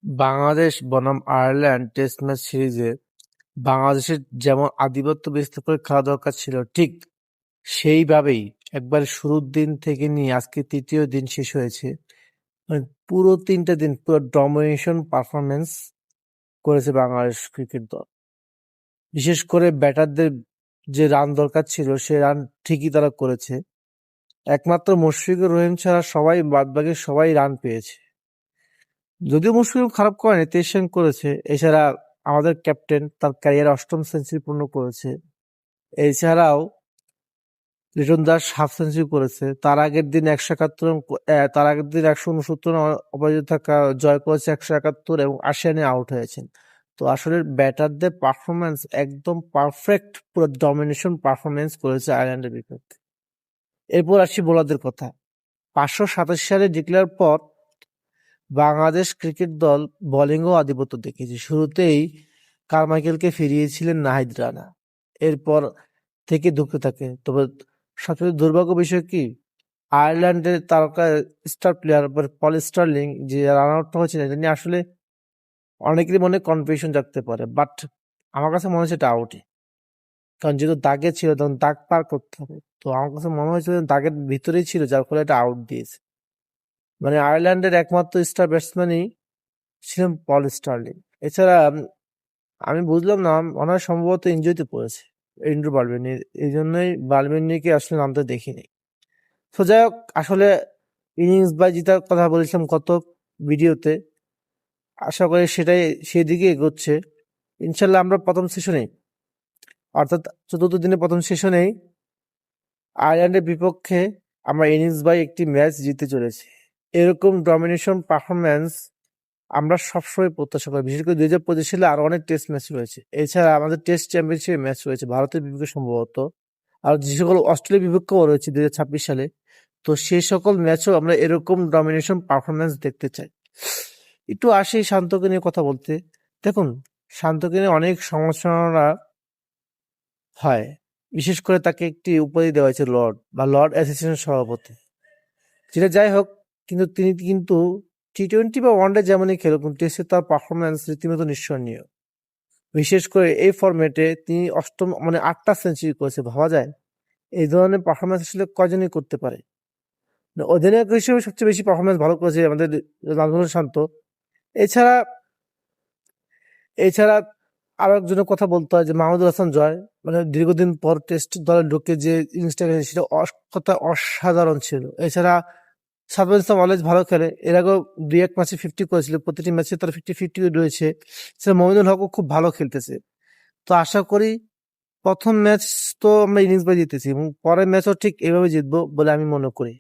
বাংলাদেশ বনাম Ireland test match সিরিজে বাংলাদেশের যেমন আধিপত্য বিস্তার করে খেলা দরকার ছিল, ঠিক সেইভাবেই একবার শুরুর দিন থেকে নিয়ে আজকে তৃতীয় দিন শেষ হয়েছে, মানে পুরো ৩ দিন পুরো ডমিনেশন পারফরমেন্স করেছে বাংলাদেশ ক্রিকেট দল। বিশেষ করে ব্যাটারদের যে রান দরকার ছিল সে রান ঠিকই তারা করেছে। একমাত্র মুশফিকুর রহিম ছাড়া বাদবাকি সবাই রান পেয়েছে। যদিও মুশফিকুর খারাপ করেনি, ২৩ রান করেছে। এছাড়া আমাদের ক্যাপ্টেন তার ক্যারিয়ার ৮ম সেঞ্চুরি পূর্ণ করেছে। এছাড়াও লিটন দাস হাফ সেঞ্চুরি করেছে। তার আগের দিন ১৬৯ রান অপরাজিত থাকা জয় করেছে ১৭১ এবং ৮০ রানে আউট হয়েছেন। তো আসলে ব্যাটারদের পারফরমেন্স একদম পারফেক্ট, পুরো ডমিনেশন পারফরমেন্স করেছে আয়ারল্যান্ডের বিপক্ষে। এরপর আসি বোলারদের কথা। ৫৮৭ রানে ডিক্লেয়ার পর বাংলাদেশ ক্রিকেট দল বোলিংয়েও আধিপত্য দেখিয়েছে। শুরুতেই কারমাইকেলকে ফিরিয়েছিলেন নাহিদ রানা, এরপর থেকে ধুঁকতে থাকে। তবে সবচেয়ে দুর্ভাগ্য বিষয় কি, আয়ারল্যান্ডের তারকা স্টার প্লেয়ার পল স্টার্লিং যে রান আউটটা হয়েছে, এটা নিয়ে আসলে অনেকেরই মনে কনফিউশন জাগতে পারে, বাট আমার কাছে মনে হচ্ছে এটা আউটই। কারণ যেহেতু দাগে ছিল তখন দাগ পার করতে হবে, তো আমার কাছে মনে হয়েছিল দাগের ভিতরেই ছিল, যার ফলে এটা আউট দিয়েছে। মানে আয়ারল্যান্ডের একমাত্র স্টার ব্যাটসম্যানই ছিলেন পল স্টার্লিং। এছাড়া আমি বুঝলাম না, মনে হয় সম্ভবত ইনজুরিতে পড়েছে এন্ড্রু বার্মিনি, এই জন্যই বার্মিনিকে আসলে নামতে দেখিনি। তো যাই হোক, আসলে ইনিংস বাই জেতার কথা বলেছিলাম গত ভিডিওতে, আশা করি সেটাই সেদিকে এগোচ্ছে ইনশাল্লাহ। আমরা প্রথম সেশনে, অর্থাৎ ৪র্থ দিনের প্রথম সেশনেই আয়ারল্যান্ডের বিপক্ষে আমরা ইনিংস বাই একটি ম্যাচ জিতে চলেছি। এরকম ডমিনেশন পারফরমেন্স আমরা সবসময় প্রত্যাশা করি। বিশেষ করে ২০২৫ সালে আরো অনেক টেস্ট ম্যাচ রয়েছে। এছাড়া আমাদের টেস্ট চ্যাম্পিয়নশিপের ম্যাচ রয়েছে ভারতের বিপক্ষে সম্ভবত, আর যে সকল অস্ট্রেলিয়ার বিপক্ষেও রয়েছে ২০২৬ সালে। তো সেই সকল ম্যাচও আমরা এরকম ডমিনেশন পারফরমেন্স দেখতে চাই। একটু আসি শান্তকে নিয়ে কথা বলতে। দেখুন, শান্তকে নিয়ে অনেক সমালোচনা হয়। বিশেষ করে তাকে একটি উপাধি দেওয়া হয়েছে লর্ড বা লর্ড অ্যাসোসিয়েশনের সভাপতি। যেটা যাই হোক, কিন্তু তিনি কিন্তু টি-টোয়েন্টি বা ওয়ানডে যেমনই খেলুক, টেস্টে তার পারফরমেন্স রীতিমতো নিঃসন্দেহ। বিশেষ করে এই ফরম্যাটে তিনি মানে ৮টা সেঞ্চুরি করেছে। ভাবা যায় এই ধরনের পারফরমেন্স আসলে কজনই করতে পারে। অধিনায়ক হিসেবে সবচেয়ে বেশি পারফরমেন্স ভালো করেছে আমাদের নাজমুল শান্ত। এছাড়া এছাড়া আরো একজনের কথা বলতে হয় যে মাহমুদুল হাসান জয়, মানে দীর্ঘদিন পর টেস্ট দলে ঢুকে যে ইনিংসটা খেলেছে সেটা কথা অসাধারণ ছিল। এছাড়া সাদমান ইসলাম অলওয়েজ ভালো খেলে, এর আগেও ২-১ ম্যাচে 50 করেছিল, প্রতিটি ম্যাচে তার 50-50 রয়েছে। সেটা মমিনুল হকও খুব ভালো খেলতেছে। তো আশা করি প্রথম ম্যাচ তো আমরা ইনিংস বাই জিতেছি এবং পরের ম্যাচও ঠিক এভাবে জিতবো বলে আমি মনে করি।